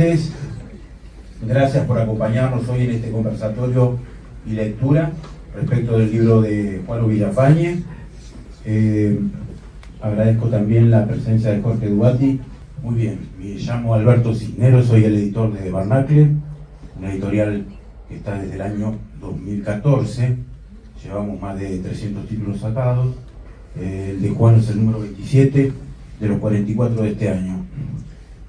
tardes. Gracias por acompañarnos hoy en este conversatorio y lectura respecto del libro de Juan Villafañe. Agradezco también la presencia de Jorge Dubati. Muy bien, me llamo Alberto Cisneros, soy el editor de Barnacle, una editorial que está desde el año 2014. Llevamos más de 300 títulos sacados. El de Juan es el número 27 de los 44 de este año.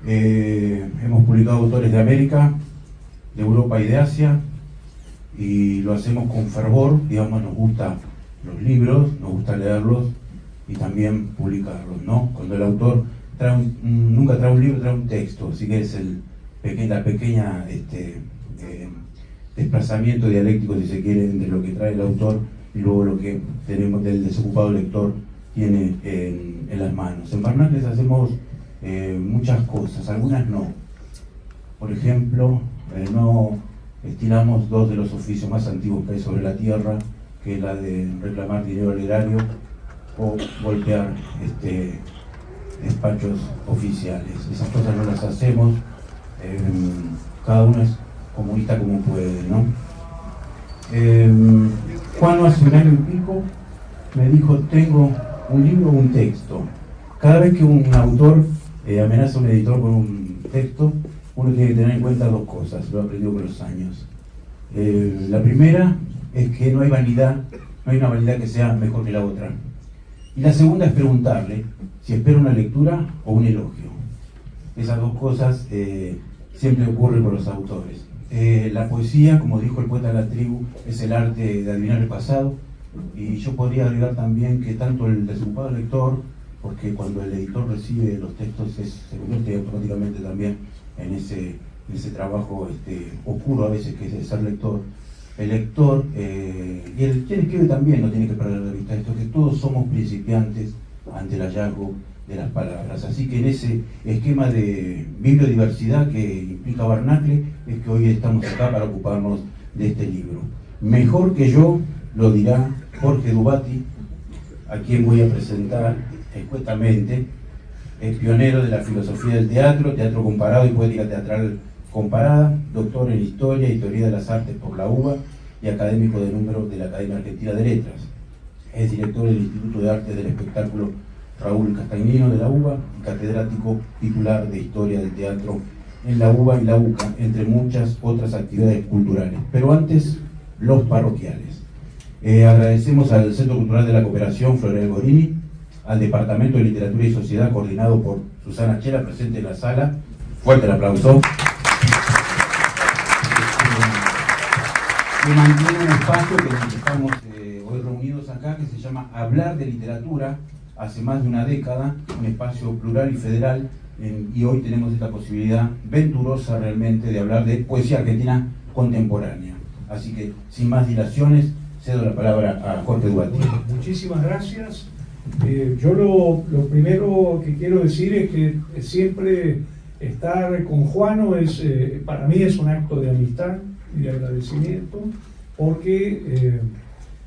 Hemos publicado autores de América, de Europa y de Asia, y lo hacemos con fervor. Digamos, nos gustan los libros, nos gusta leerlos y también publicarlos, ¿no? Cuando el autor nunca trae un libro, trae un texto, así que es la pequeña desplazamiento dialéctico, si se quiere, entre lo que trae el autor y luego lo que tenemos del desocupado lector tiene en las manos. En Barnacles hacemos muchas cosas, algunas no. Por ejemplo, no estilamos dos de los oficios más antiguos que hay sobre la tierra, que es la de reclamar dinero al erario o golpear despachos oficiales. Esas cosas no las hacemos, cada uno es comunista como puede, ¿no? Juan hace un año y pico me dijo: tengo un libro o un texto. Cada vez que un autor amenaza a un editor con un texto, uno tiene que tener en cuenta dos cosas, lo he aprendido con los años. La primera es que no hay una vanidad que sea mejor que la otra. Y la segunda es preguntarle si espera una lectura o un elogio. Esas dos cosas siempre ocurren con los autores. La poesía, como dijo el poeta de la tribu, es el arte de adivinar el pasado, y yo podría agregar también que tanto el desocupado lector, porque cuando el editor recibe los textos se convierte automáticamente también en ese trabajo oscuro a veces que es ser lector. El lector y quien escribe también no tiene que perder de vista esto, que todos somos principiantes ante el hallazgo de las palabras. Así que en ese esquema de bibliodiversidad que implica Barnacle es que hoy estamos acá para ocuparnos de este libro. Mejor que yo lo dirá Jorge Dubati, a quien voy a presentar escuetamente. Es pionero de la filosofía del teatro, teatro comparado y poética teatral comparada, doctor en Historia y Teoría de las Artes por la UBA y académico de número de la Academia Argentina de Letras. Es director del Instituto de Artes del Espectáculo Raúl Castagnino de la UBA y catedrático titular de Historia del Teatro en la UBA y la UCA, entre muchas otras actividades culturales. Pero antes, los parroquiales. Agradecemos al Centro Cultural de la Cooperación Florel Gorini, al Departamento de Literatura y Sociedad coordinado por Susana Chela, presente en la sala. Fuerte el aplauso. Que mantiene un espacio que estamos hoy reunidos acá, que se llama Hablar de Literatura, hace más de una década, un espacio plural y federal, y hoy tenemos esta posibilidad venturosa realmente de hablar de poesía argentina contemporánea. Así que, sin más dilaciones, cedo la palabra a Jorge Dubati. Bueno, muchísimas gracias. Yo lo primero que quiero decir es que siempre estar con Juano para mí es un acto de amistad y de agradecimiento, porque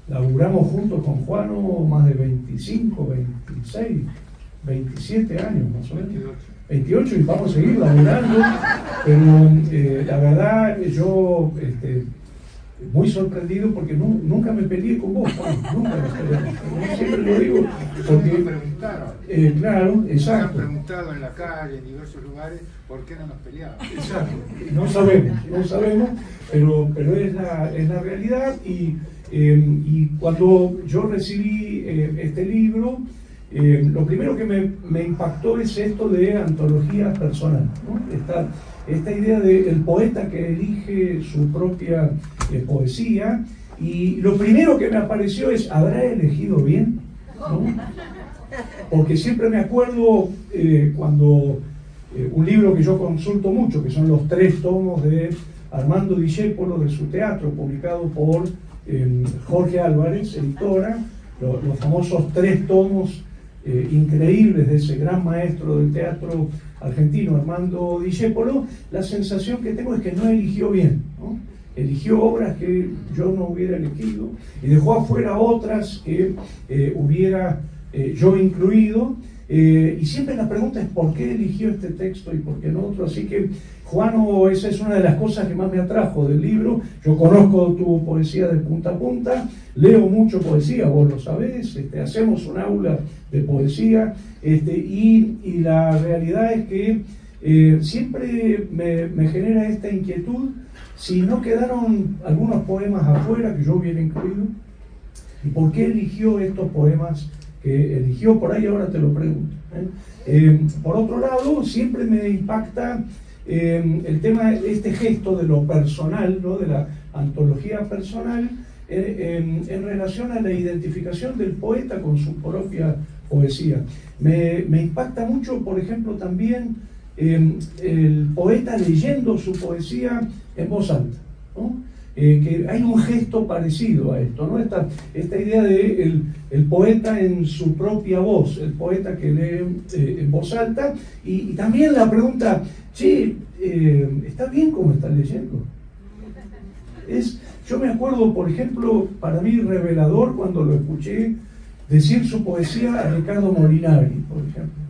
laburamos juntos con Juano más de 25, 26, 27 años más o menos, 28, y vamos a seguir laburando, pero la verdad yo muy sorprendido porque nunca me peleé con vos, Juan, nunca me peleé. Siempre lo digo porque me preguntaron. Claro, exacto. Me han preguntado en la calle, en diversos lugares, por qué no nos peleábamos. Exacto. No sabemos, pero es la realidad. Y cuando yo recibí este libro, lo primero que me impactó es esto de antología personal, ¿no? Esta idea del poeta que elige su propia poesía, y lo primero que me apareció es: ¿habrá elegido bien? ¿No? Porque siempre me acuerdo cuando un libro que yo consulto mucho, que son los 3 tomos de Armando Discépolo de su teatro, publicado por Jorge Álvarez, editora, los famosos 3 tomos increíbles de ese gran maestro del teatro argentino, Armando Discépolo. La sensación que tengo es que no eligió bien, ¿no? Eligió obras que yo no hubiera elegido y dejó afuera otras que hubiera yo incluido, Y siempre la pregunta es por qué eligió este texto y por qué no otro. Así que, Juano, esa es una de las cosas que más me atrajo del libro. Yo conozco tu poesía de punta a punta, leo mucho poesía, vos lo sabés, hacemos un aula de poesía, y la realidad es que siempre me genera esta inquietud si no quedaron algunos poemas afuera que yo hubiera incluido. ¿Y por qué eligió estos poemas que eligió? Por ahí ahora te lo pregunto. Por otro lado, siempre me impacta el tema, este gesto de lo personal, ¿no? De la antología personal, en relación a la identificación del poeta con su propia poesía. Me impacta mucho, por ejemplo, también el poeta leyendo su poesía en voz alta, ¿no? Que hay un gesto parecido a esto, ¿no? Esta idea de el poeta en su propia voz, el poeta que lee en voz alta, y también la pregunta, che, ¿está bien cómo está leyendo? Yo me acuerdo, por ejemplo, para mí revelador cuando lo escuché decir su poesía a Ricardo Molinari, por ejemplo,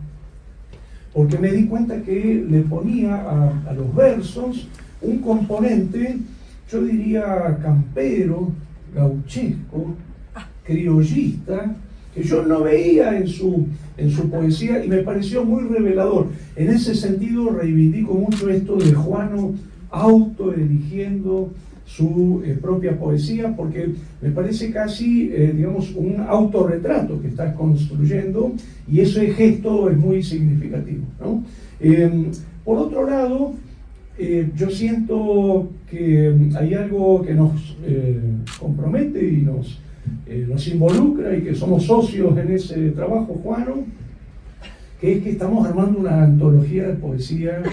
porque me di cuenta que le ponía a los versos un componente, yo diría campero, gauchesco, criollista, que yo no veía en su poesía, y me pareció muy revelador. En ese sentido reivindico mucho esto de Juano autoeligiendo su propia poesía, porque me parece casi, digamos, un autorretrato que estás construyendo, y ese gesto es muy significativo, ¿no? Por otro lado, yo siento que hay algo que nos compromete y nos involucra, y que somos socios en ese trabajo, Juano, que es que estamos armando una antología de poesía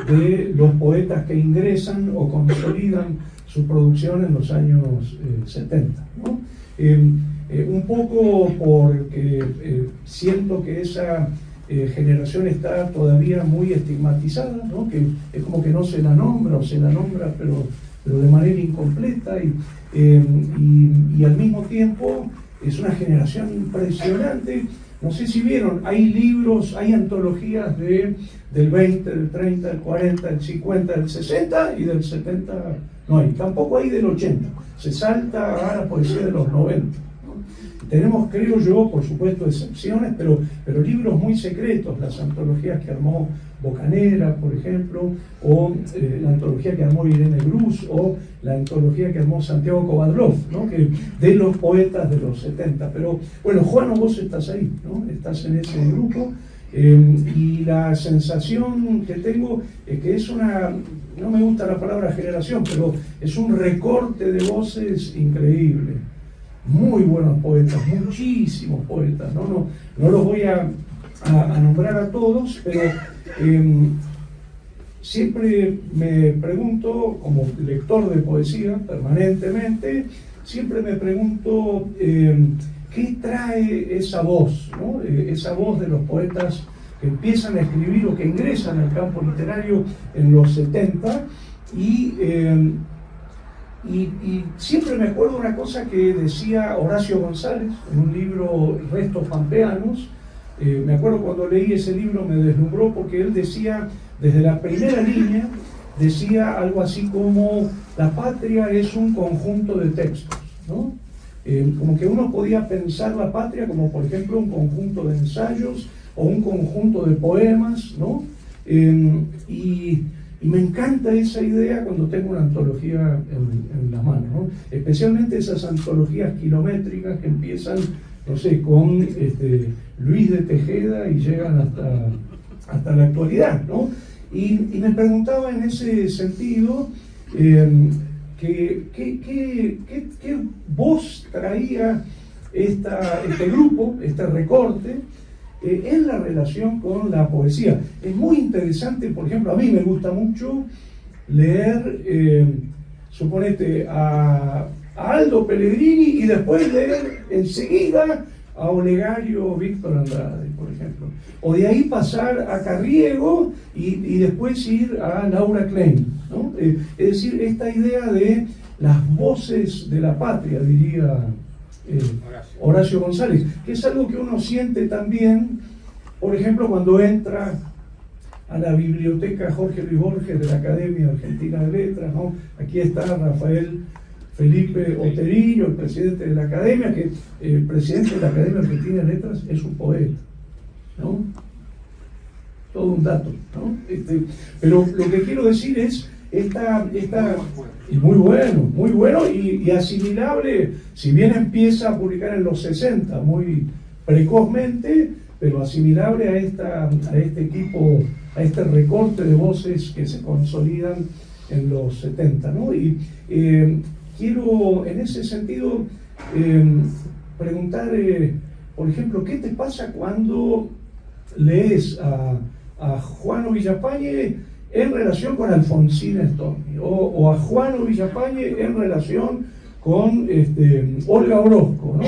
de los poetas que ingresan o consolidan su producción en los años 70, ¿no? Un poco porque siento que esa generación está todavía muy estigmatizada, ¿no? Que es como que no se la nombra, o se la nombra pero de manera incompleta, y al mismo tiempo es una generación impresionante. No sé si vieron, hay libros, hay antologías del 20, del 30, del 40, del 50, del 60, y del 70 no hay, tampoco hay del 80, se salta a la poesía de los 90, ¿no? Tenemos, creo yo, por supuesto, excepciones, pero libros muy secretos, las antologías que armó Bocanera, por ejemplo, o la antología que armó Irene Grus, o la antología que armó Santiago Kovadlov, ¿no? Que de los poetas de los 70. Pero bueno, Juano, vos estás ahí, ¿no? Estás en ese grupo, y la sensación que tengo es que es no me gusta la palabra generación, pero es un recorte de voces increíble. Muy buenos poetas, muchísimos poetas, no los voy a nombrar a todos, pero siempre me pregunto, como lector de poesía permanentemente, siempre me pregunto qué trae esa voz, ¿no? Esa voz de los poetas que empiezan a escribir o que ingresan al campo literario en los 70, y siempre me acuerdo una cosa que decía Horacio González en un libro, Restos Pampeanos. Me acuerdo cuando leí ese libro, me deslumbró, porque él decía, desde la primera línea, decía algo así como: la patria es un conjunto de textos, ¿no? Como que uno podía pensar la patria como, por ejemplo, un conjunto de ensayos o un conjunto de poemas, ¿no? Y me encanta esa idea cuando tengo una antología en la mano, ¿no? Especialmente esas antologías kilométricas que empiezan, no sé, con Luis de Tejeda y llegan hasta la actualidad, ¿no? Y me preguntaba en ese sentido ¿qué voz traía este grupo, este recorte, en la relación con la poesía. Es muy interesante, por ejemplo, a mí me gusta mucho leer, suponete, a Aldo Pellegrini, y después leer enseguida a Olegario Víctor Andrade, por ejemplo. O de ahí pasar a Carriego y después ir a Laura Klein, ¿no? Es decir, esta idea de las voces de la patria, diría Horacio González, que es algo que uno siente también Por ejemplo, cuando entra a la biblioteca Jorge Luis Borges de la Academia Argentina de Letras, ¿no? Aquí está Rafael Felipe Otterillo, el presidente de la Academia, que el presidente de la Academia Argentina de Letras es un poeta, ¿no? Todo un dato, ¿no? Pero lo que quiero decir es y muy bueno y asimilable, si bien empieza a publicar en los 60, muy precozmente, pero asimilable a este equipo, a este recorte de voces que se consolidan en los 70, ¿no? Y quiero en ese sentido preguntar, por ejemplo, ¿qué te pasa cuando lees a Juano Villafañe en relación con Alfonsina Storni, o a Juano Villafañe en relación con Olga Orozco, ¿no?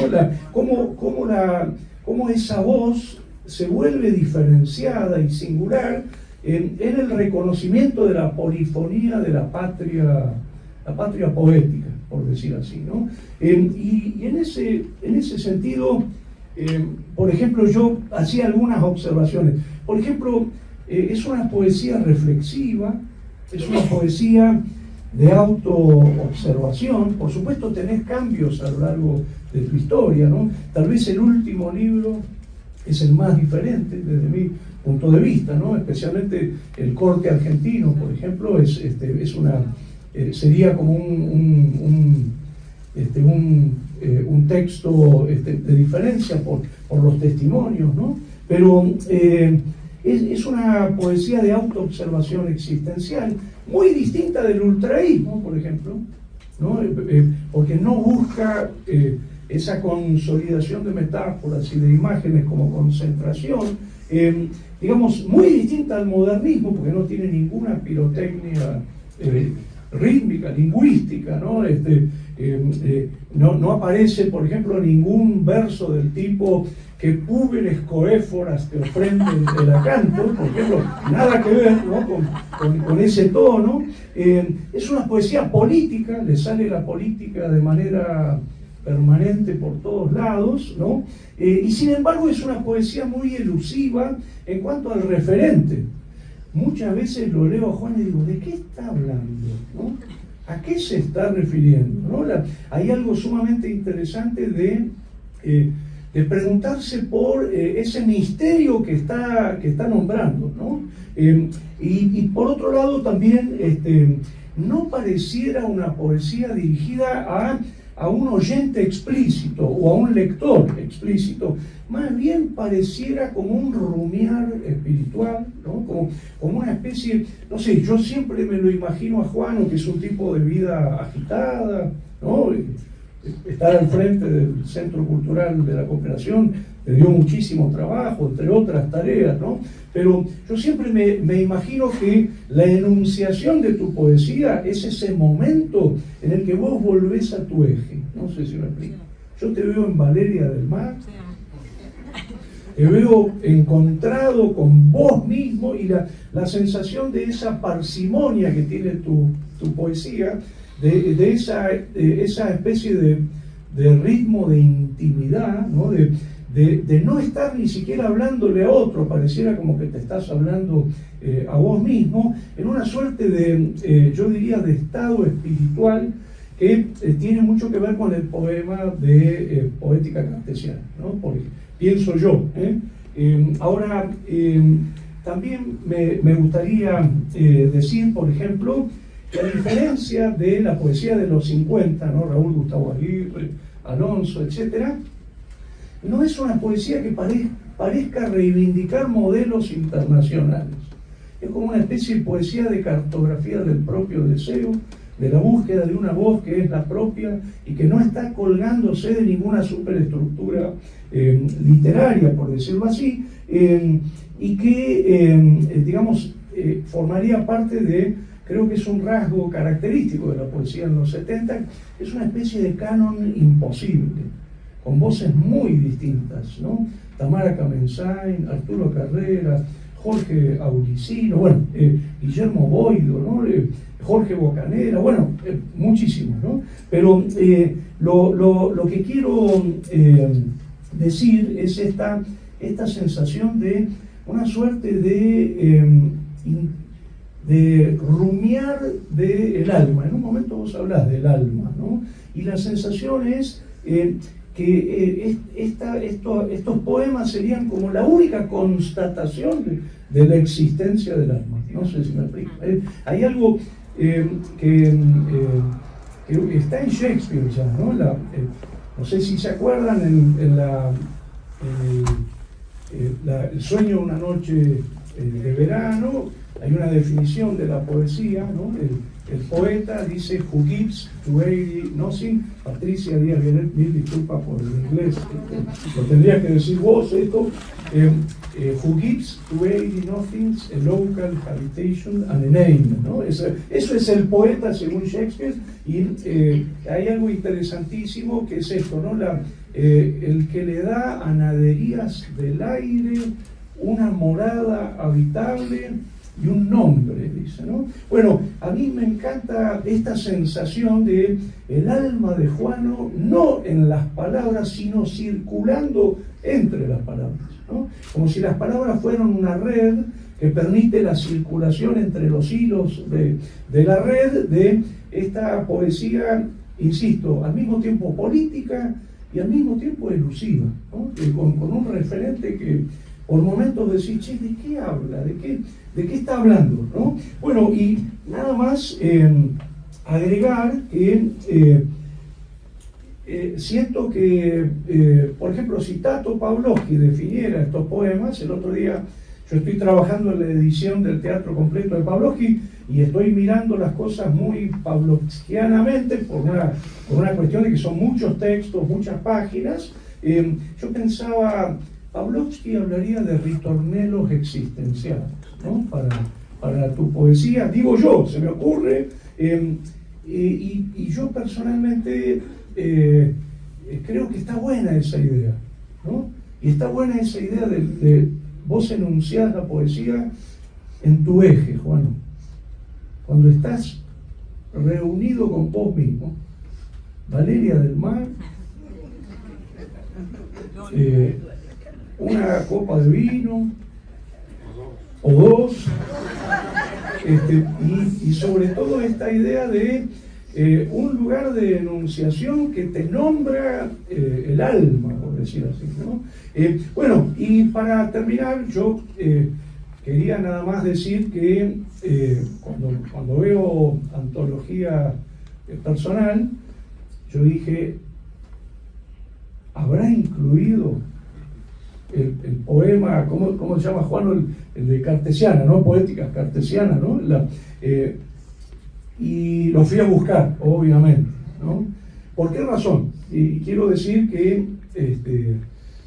Cómo esa voz se vuelve diferenciada y singular en el reconocimiento de la polifonía de la patria poética, por decir así, ¿no? Y en ese sentido, por ejemplo, yo hacía algunas observaciones. Por ejemplo, es una poesía reflexiva, es una poesía de autoobservación. Por supuesto tenés cambios a lo largo de tu historia, ¿no? Tal vez el último libro es el más diferente desde mi punto de vista, ¿no? Especialmente el corte argentino, por ejemplo, sería como un texto de diferencia por los testimonios, ¿no? Pero es una poesía de autoobservación existencial, muy distinta del ultraísmo, por ejemplo, ¿no? Porque no busca esa consolidación de metáforas y de imágenes como concentración, digamos, muy distinta al modernismo, porque no tiene ninguna pirotecnia rítmica, lingüística, ¿no? No aparece, por ejemplo, ningún verso del tipo que púberes coéforas te ofrenden el acanto, por ejemplo, nada que ver, ¿no? con ese tono. Es una poesía política, le sale la política de manera permanente por todos lados, ¿no? Y sin embargo es una poesía muy elusiva en cuanto al referente. Muchas veces lo leo a Juan y digo, ¿de qué está hablando? ¿No? ¿A qué se está refiriendo? ¿No? Hay algo sumamente interesante de preguntarse por ese misterio que está nombrando, ¿no? Y por otro lado también no pareciera una poesía dirigida a un oyente explícito o a un lector explícito, más bien pareciera como un rumiar espiritual, ¿no? Como una especie, no sé, yo siempre me lo imagino a Juano, que es un tipo de vida agitada, ¿no? Estar al frente del Centro Cultural de la Cooperación le dio muchísimo trabajo, entre otras tareas, ¿no? Pero yo siempre me imagino que la enunciación de tu poesía es ese momento en el que vos volvés a tu eje. No sé si me explico. Yo te veo en Valeria del Mar, te veo encontrado con vos mismo, y la sensación de esa parsimonia que tiene tu poesía, de esa especie de ritmo de intimidad, ¿no? De no estar ni siquiera hablándole a otro, pareciera como que te estás hablando a vos mismo, en una suerte yo diría, de estado espiritual que tiene mucho que ver con el poema de Poética Cartesiana, ¿no? Porque pienso yo. Ahora, también me gustaría decir, por ejemplo, la diferencia de la poesía de los 50, ¿no? Raúl Gustavo Aguirre, Alonso, etcétera, no es una poesía que parezca reivindicar modelos internacionales. Es como una especie de poesía de cartografía del propio deseo, de la búsqueda de una voz que es la propia y que no está colgándose de ninguna superestructura literaria, por decirlo así, y que, digamos, formaría parte de, creo que es un rasgo característico de la poesía en los 70, es una especie de canon imposible, con voces muy distintas, ¿no? Tamara Kamensain, Arturo Carrera, Jorge Auricino, bueno, Guillermo Boido, ¿no? Jorge Bocanera, bueno, muchísimos, ¿no? Pero lo que quiero decir es esta esta sensación de una suerte de rumiar del alma. En un momento vos hablás del alma, ¿no? Y la sensación es que estos poemas serían como la única constatación de la existencia del alma. No sé si me explico. Hay algo que está en Shakespeare ya, ¿no? No sé si se acuerdan el sueño de una noche de verano, hay una definición de la poesía, ¿no? El poeta dice: who gives to 80 nothing. Patricia Díaz Vianet, mil disculpas por el inglés, lo tendrías que decir vos esto. Who gives to 80 nothings a local habitation and a name, ¿no? Eso es el poeta según Shakespeare. Y hay algo interesantísimo que es esto, ¿no? El que le da a naderías del aire una morada habitable y un nombre, dice, ¿no? Bueno, a mí me encanta esta sensación de el alma de Juano, no en las palabras, sino circulando entre las palabras, ¿no? Como si las palabras fueran una red que permite la circulación entre los hilos de la red de esta poesía, insisto, al mismo tiempo política y al mismo tiempo elusiva, ¿no? Con un referente que por momentos decís: che, ¿de qué habla? ¿De qué está hablando? ¿No? Bueno, y nada más agregar que siento que, por ejemplo, si Tato Pavlovsky definiera estos poemas, el otro día yo estoy trabajando en la edición del teatro completo de Pavlovsky y estoy mirando las cosas muy pavlovskianamente por una cuestión de que son muchos textos, muchas páginas. Yo pensaba, Pavlovsky hablaría de ritornelos existenciales, ¿no? Para tu poesía, digo yo, se me ocurre, y yo personalmente creo que está buena esa idea, ¿no? Y está buena esa idea de vos enunciás la poesía en tu eje, Juan, cuando estás reunido con vos mismo. Valeria del Mar, una copa de vino o dos, y sobre todo esta idea de un lugar de enunciación que te nombra el alma, por decir así, ¿no? Bueno, y para terminar, yo quería nada más decir que cuando veo antología personal, yo dije: ¿habrá incluido el poema, ¿cómo se llama, Juan? El de Cartesiana, ¿no? Poéticas cartesianas, ¿no? Y lo fui a buscar, obviamente, ¿no? ¿Por qué razón? Y quiero decir que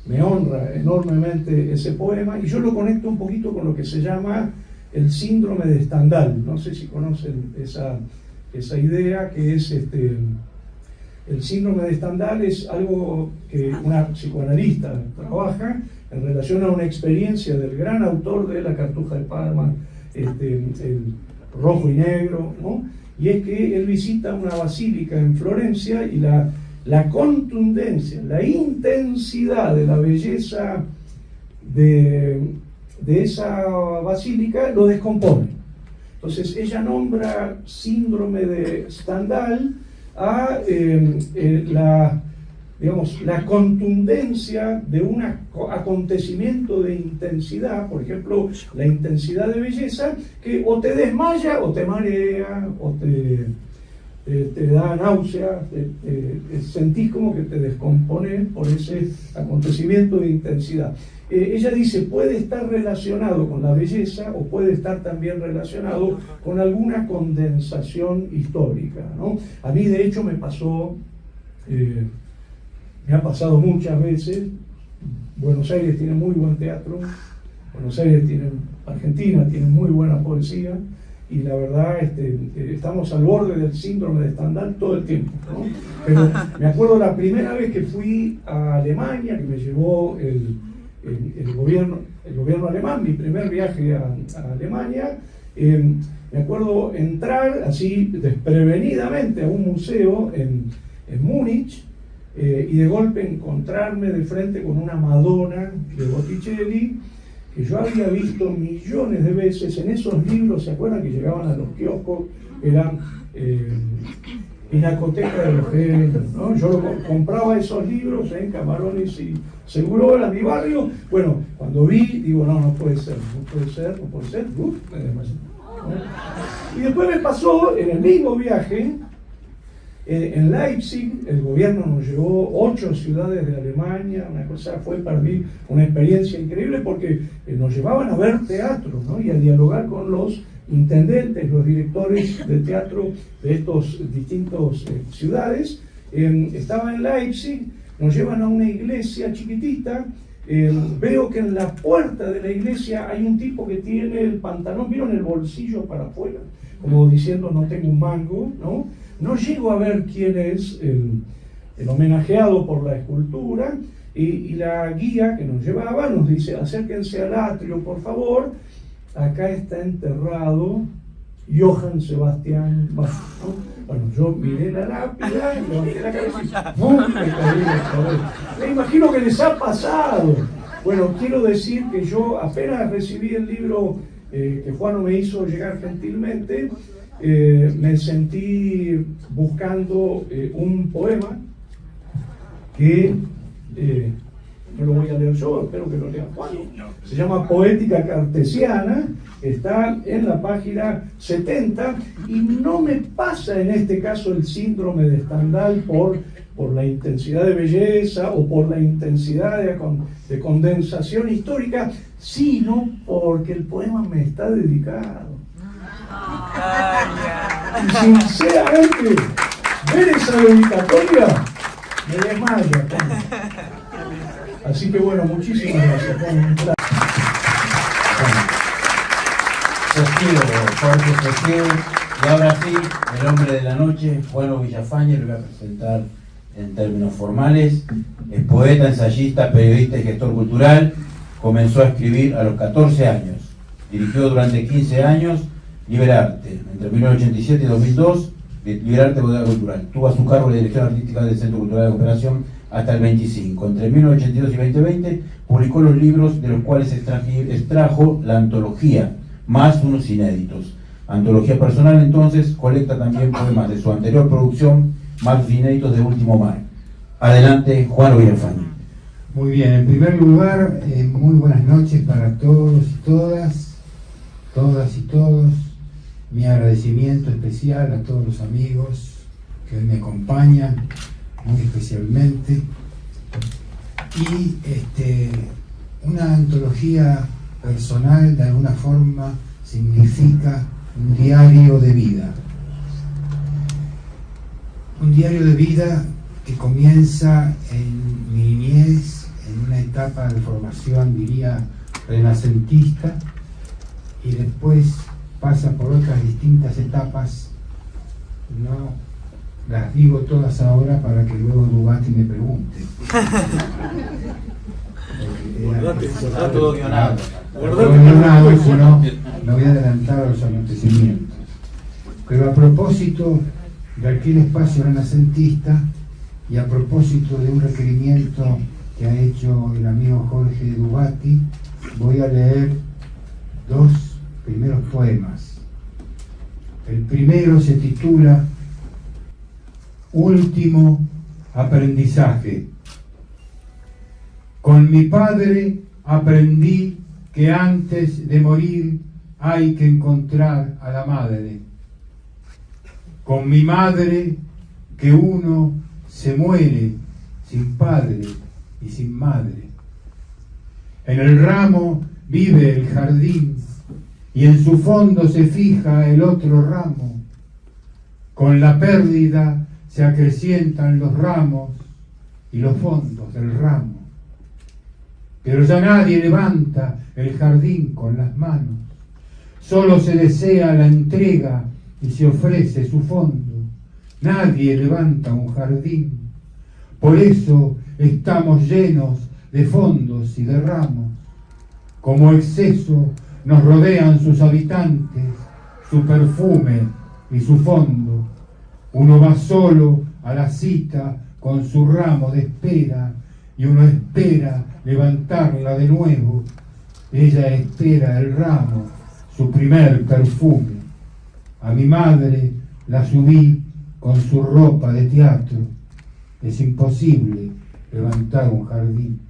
me honra enormemente ese poema, y yo lo conecto un poquito con lo que se llama el síndrome de Stendhal. No sé si conocen esa idea, que es el síndrome de Stendhal es algo que una psicoanalista trabaja en relación a una experiencia del gran autor de La Cartuja de Parma, el Rojo y Negro, ¿no? Y es que él visita una basílica en Florencia y la contundencia, la intensidad de la belleza de esa basílica lo descompone. Entonces ella nombra síndrome de Stendhal a la contundencia de un acontecimiento de intensidad, por ejemplo, la intensidad de belleza, que o te desmaya, o te marea, o te da náusea, sentís como que te descompones por ese acontecimiento de intensidad. Ella dice, puede estar relacionado con la belleza o puede estar también relacionado con alguna condensación histórica, ¿no? A mí, de hecho, me ha pasado muchas veces. Buenos Aires tiene muy buen teatro, Argentina tiene muy buena poesía, y la verdad estamos al borde del síndrome de Stendhal todo el tiempo, ¿no? Pero me acuerdo la primera vez que fui a Alemania, que me llevó el gobierno alemán, mi primer viaje a Alemania. Me acuerdo entrar así desprevenidamente a un museo en Múnich, y de golpe encontrarme de frente con una Madonna de Botticelli, que yo había visto millones de veces en esos libros. ¿Se acuerdan que llegaban a los kioscos? Eran Pinacoteca de los Genios, ¿no? Yo compraba esos libros en Camarones y Segurola, mi barrio. Bueno, cuando vi, digo, no puede ser, ¿no? Y después me pasó en el mismo viaje, en Leipzig. El gobierno nos llevó 8 ciudades de Alemania, una cosa, fue para mí una experiencia increíble, porque nos llevaban a ver teatro, ¿no? Y a dialogar con los intendentes, los directores de teatro de estos distintos ciudades. Estaba en Leipzig, nos llevan a una iglesia chiquitita. Veo que en la puerta de la iglesia hay un tipo que tiene el pantalón, ¿vieron? El bolsillo para afuera, como diciendo no tengo un mango, ¿no? No llego a ver quién es el homenajeado por la escultura, y la guía que nos llevaba nos dice: acérquense al atrio, por favor, acá está enterrado Johann Sebastian Bach, ¿no? Bueno, yo miré la lápida y levanté la cabeza y ¡pum! Me caí en el cabello. Me imagino que les ha pasado. Bueno, quiero decir que yo apenas recibí el libro que Juan me hizo llegar gentilmente, me sentí buscando un poema que no lo voy a leer yo, espero que lo lea Juan. Se llama Poética Cartesiana, está en la página 70, y no me pasa en este caso el síndrome de Stendhal por la intensidad de belleza o por la intensidad de condensación histórica, sino porque el poema me está dedicado. Y sinceramente, ver esa dedicatoria me desmaya. Así que bueno, muchísimas gracias. Jorge. Y ahora sí, el hombre de la noche, Juan Villafañe, lo voy a presentar en términos formales. Es poeta, ensayista, periodista y gestor cultural. Comenzó a escribir a los 14 años. Dirigió durante 15 años Liberarte, entre 1987 y 2002, Liberarte Bodega Cultural. Tuvo a su cargo la dirección artística del Centro Cultural de Cooperación hasta el 25. Entre 1982 y 2020 publicó los libros de los cuales extrajo la antología, más unos inéditos. Antología personal, entonces, colecta también poemas de su anterior producción, más los inéditos de Último Mar. Adelante, Juan Villafañe. Muy bien, en primer lugar, muy buenas noches para todos y todas y todos. Mi agradecimiento especial a todos los amigos que hoy me acompañan, muy especialmente. Y una antología personal, de alguna forma, significa un diario de vida. Un diario de vida que comienza en mi niñez, en una etapa de formación, diría, renacentista, y después pasa por otras distintas etapas. No las digo todas ahora para que luego Dubati me pregunte. Está todo guionado. Si no, me voy a adelantar a los acontecimientos. Pero a propósito de aquel espacio renacentista y a propósito de un requerimiento que ha hecho el amigo Jorge Dubati, voy a leer 2 primeros poemas. El primero se titula Último aprendizaje. Con mi padre aprendí que antes de morir hay que encontrar a la madre. Con mi madre que uno se muere sin padre y sin madre. En el ramo vive el jardín y en su fondo se fija el otro ramo. Con la pérdida se acrecientan los ramos y los fondos del ramo. Pero ya nadie levanta el jardín con las manos. Solo se desea la entrega y se ofrece su fondo. Nadie levanta un jardín. Por eso estamos llenos de fondos y de ramos. Como exceso nos rodean sus habitantes, su perfume y su fondo. Uno va solo a la cita con su ramo de espera y uno espera levantarla de nuevo. Ella espera el ramo, su primer perfume. A mi madre la subí con su ropa de teatro. Es imposible levantar un jardín.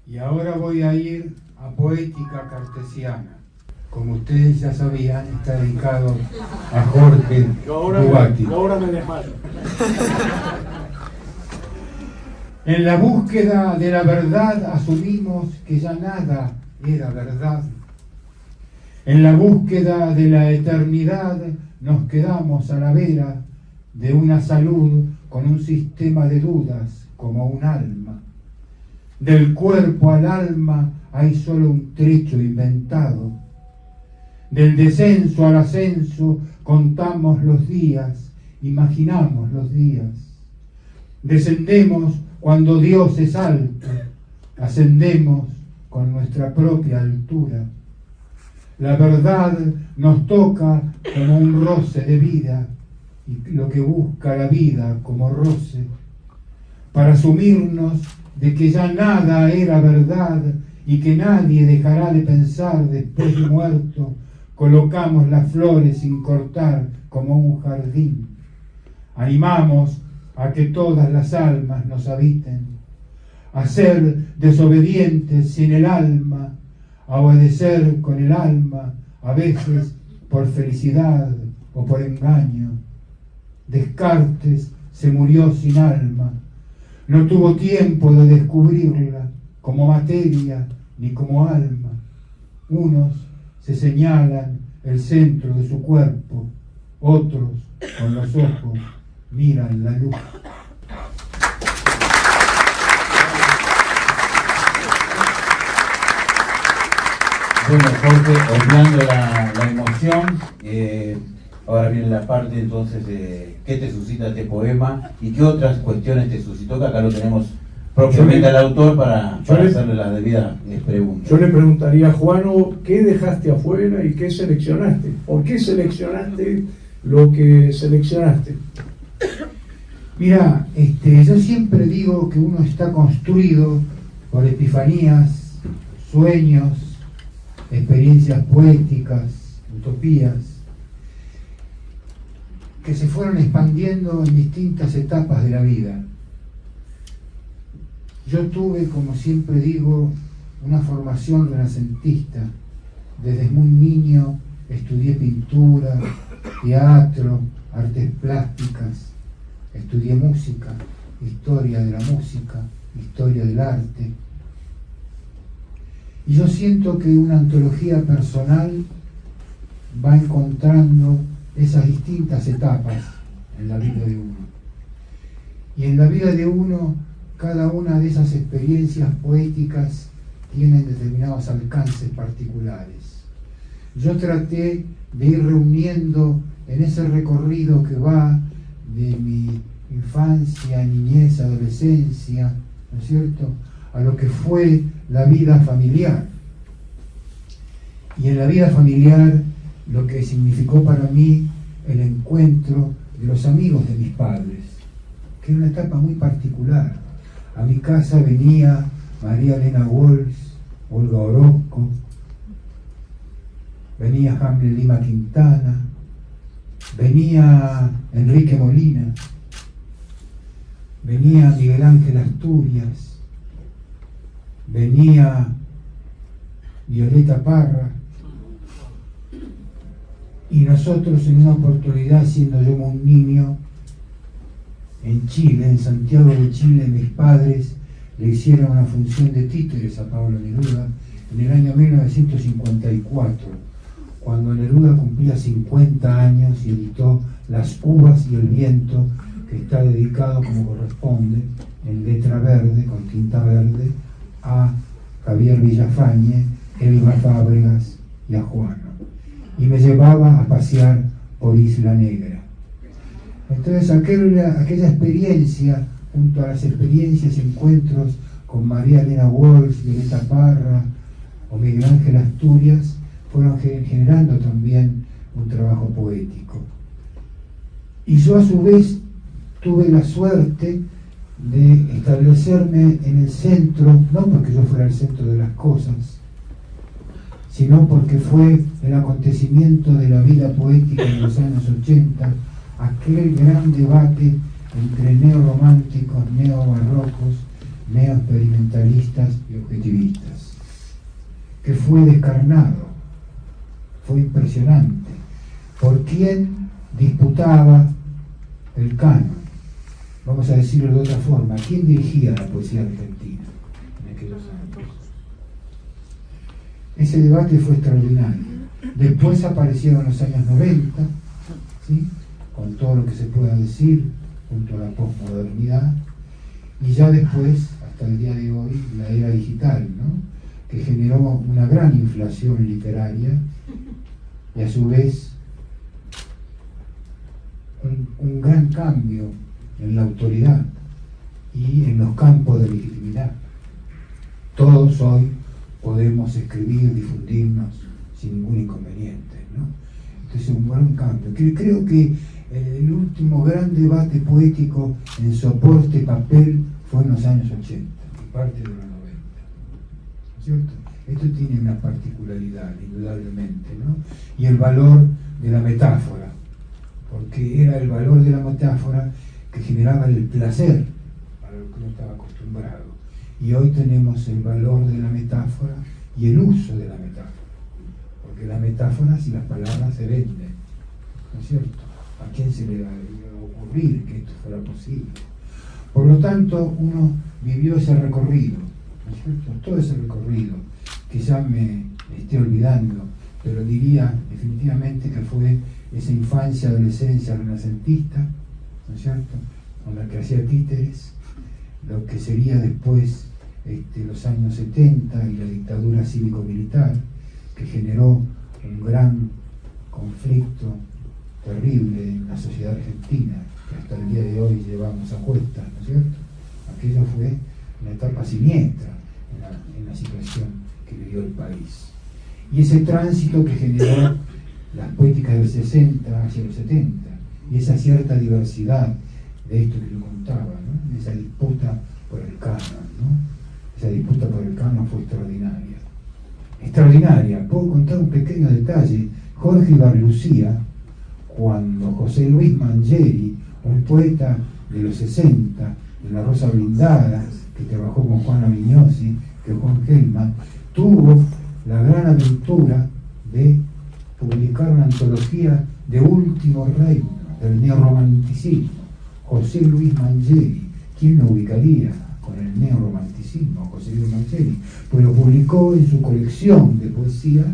Y ahora voy a ir a Poética Cartesiana. Como ustedes ya sabían, está dedicado a Jorge Bugatti. Yo ahora me desmayo. En la búsqueda de la verdad asumimos que ya nada era verdad. En la búsqueda de la eternidad nos quedamos a la vera de una salud con un sistema de dudas como un alma. Del cuerpo al alma hay solo un trecho inventado. Del descenso al ascenso contamos los días, imaginamos los días. Descendemos cuando Dios es alto, ascendemos con nuestra propia altura. La verdad nos toca como un roce de vida y lo que busca la vida como roce, para asumirnos de que ya nada era verdad y que nadie dejará de pensar después de muerto. Colocamos las flores sin cortar como un jardín. Animamos a que todas las almas nos habiten, a ser desobedientes sin el alma, a obedecer con el alma, a veces por felicidad o por engaño. Descartes se murió sin alma, no tuvo tiempo de descubrirla como materia ni como alma. Unos se señalan el centro de su cuerpo, otros con los ojos miran la luz. Bueno, Jorge, obviando la emoción, ahora viene la parte entonces de qué te suscita este poema y qué otras cuestiones te suscitó, que acá lo tenemos propiamente al autor para hacerle las debidas preguntas. Yo le preguntaría a Juano, ¿qué dejaste afuera y qué seleccionaste? ¿Por qué seleccionaste lo que seleccionaste? Mira, yo siempre digo que uno está construido por epifanías, sueños, experiencias poéticas, utopías, que se fueron expandiendo en distintas etapas de la vida. Yo tuve, como siempre digo, una formación renacentista. Desde muy niño estudié pintura, teatro, artes plásticas, estudié música, historia de la música, historia del arte. Y yo siento que una antología personal va encontrando esas distintas etapas en la vida de uno. Y en la vida de uno, cada una de esas experiencias poéticas tienen determinados alcances particulares. Yo traté de ir reuniendo en ese recorrido que va de mi infancia, niñez, adolescencia, ¿no es cierto?, a lo que fue la vida familiar. Y en la vida familiar, lo que significó para mí el encuentro de los amigos de mis padres, que era una etapa muy particular. A mi casa venía María Elena Walsh, Olga Orozco, venía Hamlet Lima Quintana, venía Enrique Molina, venía Miguel Ángel Asturias, venía Violeta Parra, y nosotros en una oportunidad, siendo yo un niño, en Chile, en Santiago de Chile, mis padres le hicieron una función de títeres a Pablo Neruda en el año 1954, cuando Neruda cumplía 50 años y editó Las uvas y el viento, que está dedicado como corresponde, en letra verde, con tinta verde, a Javier Villafañe, Elba Fábregas y a Juano. Y me llevaba a pasear por Isla Negra. Entonces aquella experiencia, junto a las experiencias y encuentros con María Elena Walsh, Violeta Parra o Miguel Ángel Asturias, fueron generando también un trabajo poético. Y yo a su vez tuve la suerte de establecerme en el centro, no porque yo fuera el centro de las cosas, sino porque fue el acontecimiento de la vida poética en los años 80, aquel gran debate entre neorrománticos, neobarrocos, neoexperimentalistas y objetivistas, que fue descarnado, fue impresionante, por quién disputaba el canon. Vamos a decirlo de otra forma, ¿quién dirigía la poesía argentina en aquellos años? Ese debate fue extraordinario. Después aparecieron los años 90, ¿sí?, con todo lo que se pueda decir, junto a la posmodernidad, y ya después, hasta el día de hoy, la era digital, ¿no?, que generó una gran inflación literaria y a su vez un gran cambio en la autoridad y en los campos de legitimidad. Todos hoy podemos escribir, difundirnos sin ningún inconveniente, ¿no? Entonces, un gran cambio. Creo que el último gran debate poético en soporte papel fue en los años 80 y parte de los 90, ¿no es cierto? Esto tiene una particularidad, indudablemente, ¿no? Y el valor de la metáfora, porque era el valor de la metáfora que generaba el placer para lo que uno estaba acostumbrado. Y hoy tenemos el valor de la metáfora y el uso de la metáfora, porque las metáforas y las palabras se venden, ¿no es cierto? ¿A quién se le va a ocurrir que esto fuera posible? Por lo tanto, uno vivió ese recorrido, ¿no es cierto? Todo ese recorrido, quizá me esté olvidando, pero diría definitivamente que fue esa infancia, adolescencia renacentista, ¿no es cierto?, con la que hacía títeres, lo que sería después los años 70 y la dictadura cívico-militar, que generó un gran conflicto terrible en la sociedad argentina, que hasta el día de hoy llevamos a cuestas, ¿no es cierto? Aquello fue una etapa siniestra en la situación que vivió el país. Y ese tránsito que generó las poéticas del 60 hacia los 70, y esa cierta diversidad de esto que yo contaba, ¿no?, esa disputa por el canon, ¿no? Esa disputa por el canon fue extraordinaria. Extraordinaria. Puedo contar un pequeño detalle. Jorge Ibarlucía, cuando José Luis Mangieri, un poeta de los 60, de La Rosa Blindada, que trabajó con Juana Vignosi, que Juan Gelman, tuvo la gran aventura de publicar una antología de último reino del neorromanticismo. José Luis Mangieri, ¿quién lo ubicaría con el neorromanticismo? José Luis Mangieri, pues lo publicó en su colección de poesía,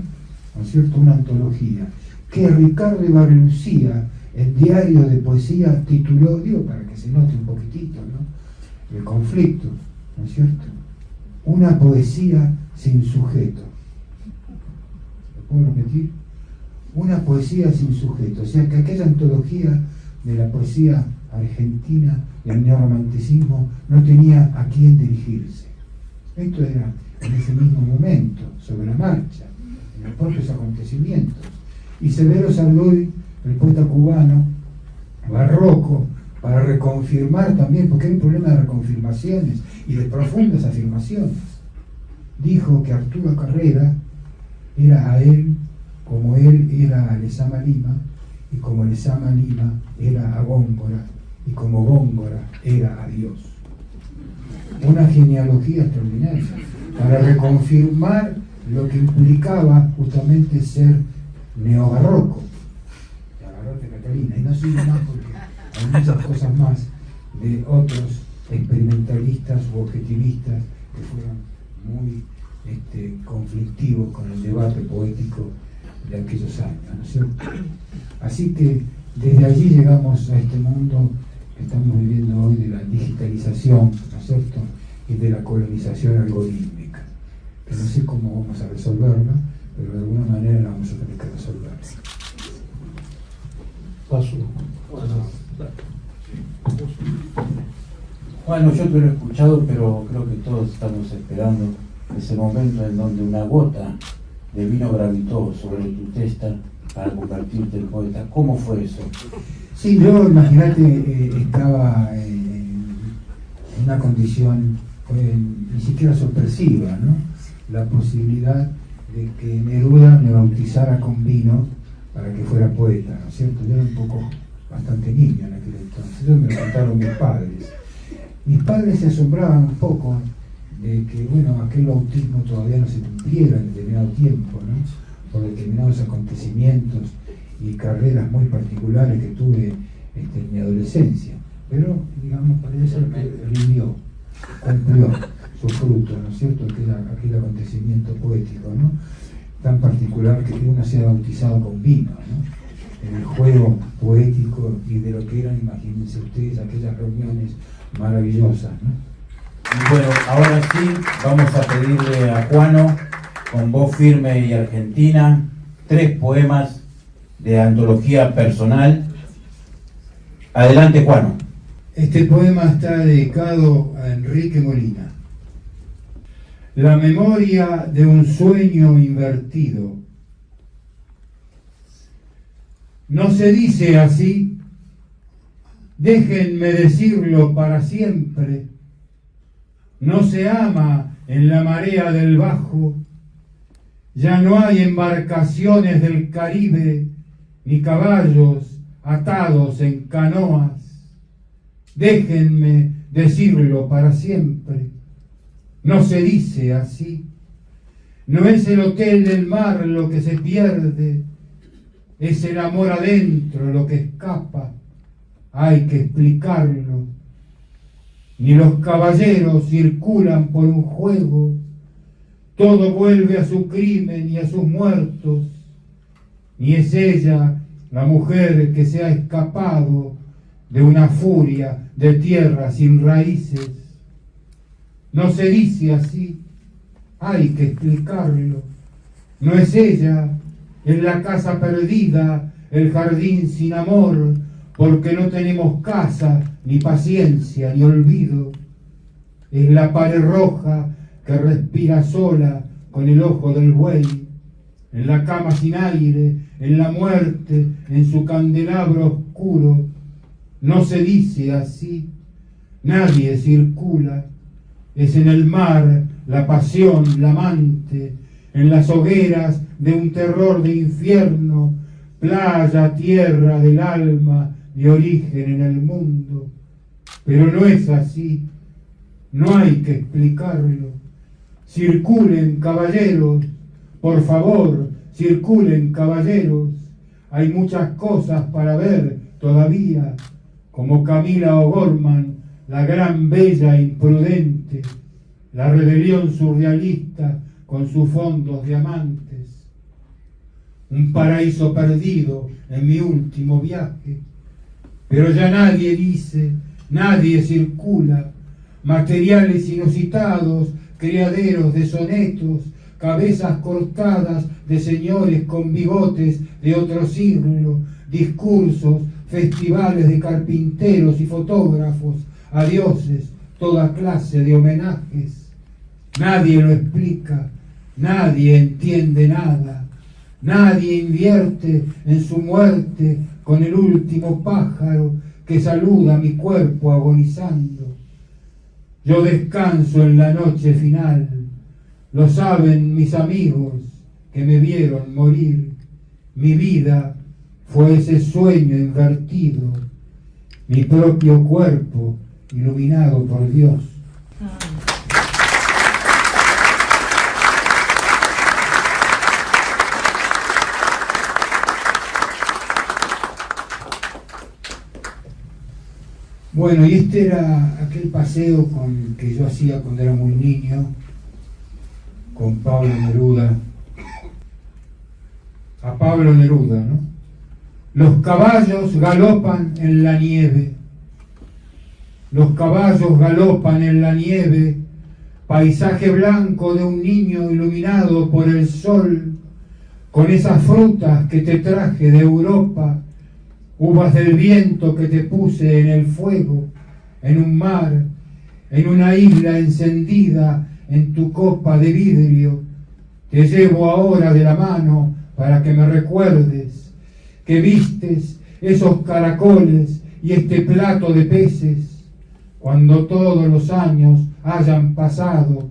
¿no es cierto?, una antología que Ricardo Ibarlucía, en Diario de Poesía, tituló, digo para que se note un poquitito, ¿no?, el conflicto, ¿no es cierto?, una poesía sin sujeto. ¿Lo puedo repetir? Una poesía sin sujeto. O sea que aquella antología de la poesía argentina, del neorromanticismo, no tenía a quién dirigirse. Esto era en ese mismo momento, sobre la marcha, en los propios acontecimientos. Y Severo Sardoy, el poeta cubano, barroco, para reconfirmar también, porque hay un problema de reconfirmaciones y de profundas afirmaciones, dijo que Arturo Carrera era a él como él era a Lezama Lima, y como Lezama Lima era a Góngora, y como Góngora era a Dios. Una genealogía extraordinaria para reconfirmar lo que implicaba justamente ser neobarroco. La barroca Catalina, y no sigo más porque hay muchas cosas más de otros experimentalistas u objetivistas que fueron muy conflictivos con el debate poético de aquellos años, ¿no es cierto? Así que desde allí llegamos a este mundo que estamos viviendo hoy de la digitalización, ¿no es cierto?, y de la colonización algorítmica, que no sé cómo vamos a resolverla, pero de alguna manera la vamos a tener que resolver. Paso. Bueno, yo te lo he escuchado, pero creo que todos estamos esperando ese momento en donde una gota de vino gravitó sobre tu testa para convertirte en poeta. ¿Cómo fue eso? Sí, yo, imagínate, estaba en una condición ni siquiera sorpresiva, ¿no? La posibilidad de que Neruda me bautizara con vino para que fuera poeta, ¿no es cierto? Yo era un poco bastante niño en aquel entonces, eso me lo contaron mis padres. Mis padres se asombraban un poco de que, bueno, aquel bautismo todavía no se cumpliera en determinado tiempo, ¿no? Por determinados acontecimientos y carreras muy particulares que tuve en mi adolescencia. Pero, digamos, parece ser que rindió, cumplió su fruto, ¿no es cierto? Aquel acontecimiento poético, ¿no? Tan particular que uno sea bautizado con vino, ¿no? En el juego poético y de lo que eran, imagínense ustedes, aquellas reuniones maravillosas, ¿no? Bueno, ahora sí, vamos a pedirle a Juano, con voz firme y argentina, 3 poemas de antología personal. Adelante, Juano. Este poema está dedicado a Enrique Molina. La memoria de un sueño invertido. No se dice así, déjenme decirlo para siempre. No se ama en la marea del Bajo, ya no hay embarcaciones del Caribe, ni caballos atados en canoas. Déjenme decirlo para siempre. No se dice así. No es el hotel del mar lo que se pierde, es el amor adentro lo que escapa. Hay que explicarlo. Ni los caballeros circulan por un juego, todo vuelve a su crimen y a sus muertos. Ni es ella la mujer que se ha escapado de una furia de tierra sin raíces. No se dice así, hay que explicarlo. No es ella, es la casa perdida, el jardín sin amor, porque no tenemos casa, ni paciencia, ni olvido. Es la pared roja que respira sola con el ojo del buey, en la cama sin aire, en la muerte, en su candelabro oscuro. No se dice así, nadie circula. Es en el mar la pasión, la amante, en las hogueras de un terror de infierno, playa, tierra del alma, de origen en el mundo. Pero no es así, no hay que explicarlo. Circulen, caballeros, por favor, circulen, caballeros. Hay muchas cosas para ver todavía, como Camila O'Gorman, la gran bella imprudente, la rebelión surrealista con sus fondos diamantes. Un paraíso perdido en mi último viaje, pero ya nadie dice, nadie circula, materiales inusitados, criaderos de sonetos, cabezas cortadas de señores con bigotes de otro siglo, discursos, festivales de carpinteros y fotógrafos, a dioses, toda clase de homenajes. Nadie lo explica, nadie entiende nada, nadie invierte en su muerte con el último pájaro que saluda mi cuerpo agonizando. Yo descanso en la noche final, lo saben mis amigos que me vieron morir. Mi vida fue ese sueño invertido, mi propio cuerpo iluminado por Dios. Bueno, y este era aquel paseo que yo hacía cuando era muy niño, con Pablo Neruda. A Pablo Neruda, ¿no? Los caballos galopan en la nieve. Los caballos galopan en la nieve, paisaje blanco de un niño iluminado por el sol, con esas frutas que te traje de Europa, uvas del viento que te puse en el fuego, en un mar, en una isla encendida en tu copa de vidrio. Te llevo ahora de la mano para que me recuerdes que vistes esos caracoles y este plato de peces cuando todos los años hayan pasado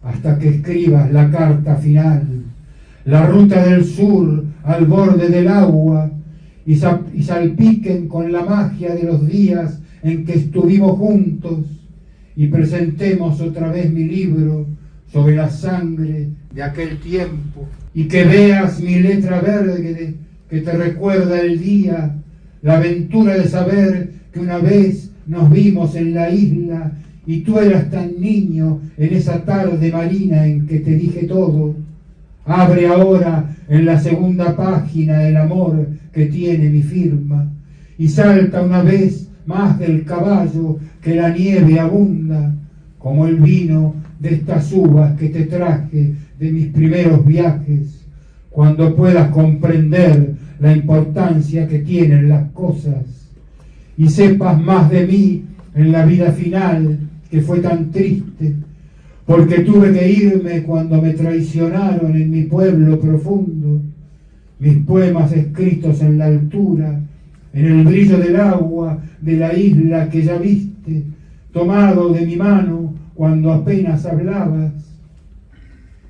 hasta que escribas la carta final, la ruta del sur al borde del agua y salpiquen con la magia de los días en que estuvimos juntos y presentemos otra vez mi libro sobre la sangre de aquel tiempo y que veas mi letra verde que te recuerda el día, la aventura de saber que una vez nos vimos en la isla y tú eras tan niño en esa tarde marina en que te dije todo. Abre ahora en la segunda página el amor que tiene mi firma y salta una vez más del caballo que la nieve abunda, como el vino de estas uvas que te traje de mis primeros viajes, cuando puedas comprender la importancia que tienen las cosas y sepas más de mí en la vida final que fue tan triste, porque tuve que irme cuando me traicionaron en mi pueblo profundo, mis poemas escritos en la altura, en el brillo del agua de la isla que ya viste, tomado de mi mano cuando apenas hablabas.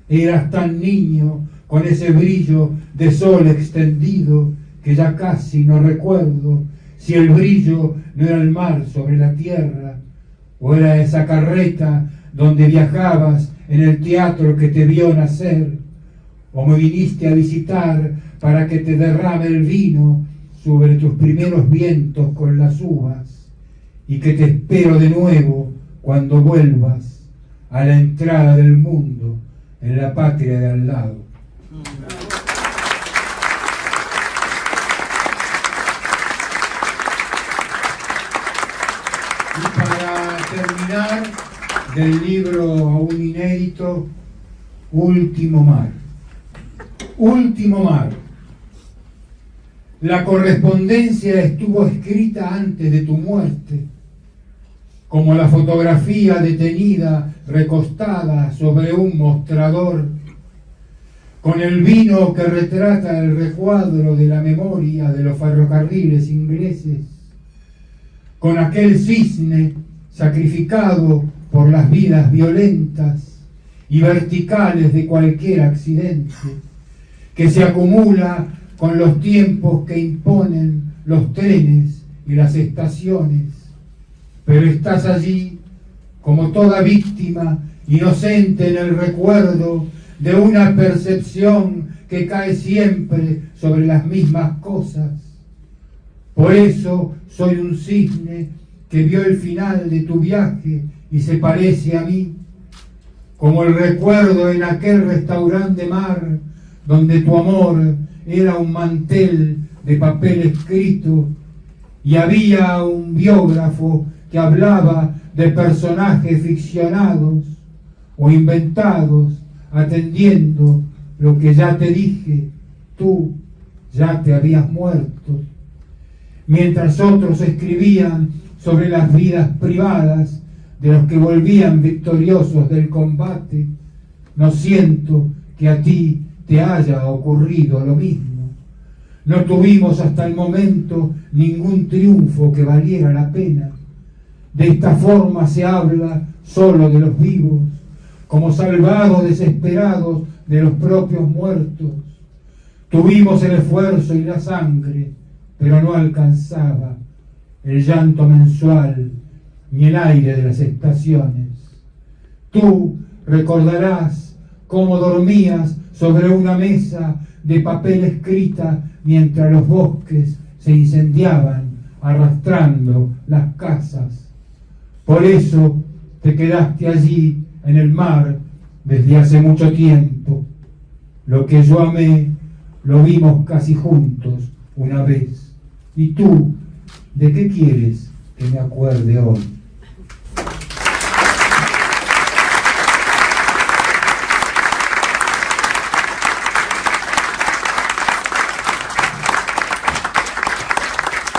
Eras tan niño con ese brillo de sol extendido que ya casi no recuerdo si el brillo no era el mar sobre la tierra o era esa carreta donde viajabas en el teatro que te vio nacer, o me viniste a visitar para que te derrame el vino sobre tus primeros vientos con las uvas, y que te espero de nuevo cuando vuelvas a la entrada del mundo en la patria de al lado. Y para terminar, del libro aún inédito, Último Mar. Último Mar. La correspondencia estuvo escrita antes de tu muerte, como la fotografía detenida recostada sobre un mostrador, con el vino que retrata el recuadro de la memoria de los ferrocarriles ingleses, con aquel cisne sacrificado por las vidas violentas y verticales de cualquier accidente, que se acumula con los tiempos que imponen los trenes y las estaciones, pero estás allí como toda víctima inocente en el recuerdo de una percepción que cae siempre sobre las mismas cosas. Por eso soy un cisne que vio el final de tu viaje y se parece a mí, como el recuerdo en aquel restaurante de mar donde tu amor era un mantel de papel escrito y había un biógrafo que hablaba de personajes ficcionados o inventados, atendiendo lo que ya te dije, tú ya te habías muerto. Mientras otros escribían sobre las vidas privadas de los que volvían victoriosos del combate, no siento que a ti te haya ocurrido lo mismo. No tuvimos hasta el momento ningún triunfo que valiera la pena. De esta forma se habla solo de los vivos, como salvados desesperados de los propios muertos. Tuvimos el esfuerzo y la sangre, pero no alcanzaba el llanto mensual ni el aire de las estaciones. Tú recordarás cómo dormías sobre una mesa de papel escrita mientras los bosques se incendiaban arrastrando las casas. Por eso te quedaste allí en el mar desde hace mucho tiempo. Lo que yo amé lo vimos casi juntos una vez. ¿Y tú, de qué quieres que me acuerde hoy?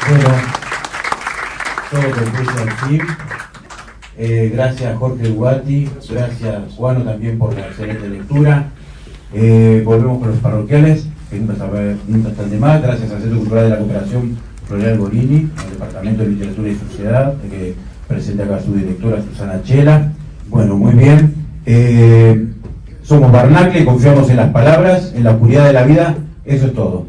Bueno, todo concluye al fin. Gracias Jorge Guati, gracias Juano también por la excelente lectura. Volvemos con los parroquiales, que nunca están de más, gracias al Centro Cultural de la Cooperación Floreal Gorini, al Departamento de Literatura y Sociedad, que presenta acá a su directora Susana Chela. Bueno, muy bien. Somos Barnacle, confiamos en las palabras, en la oscuridad de la vida, eso es todo.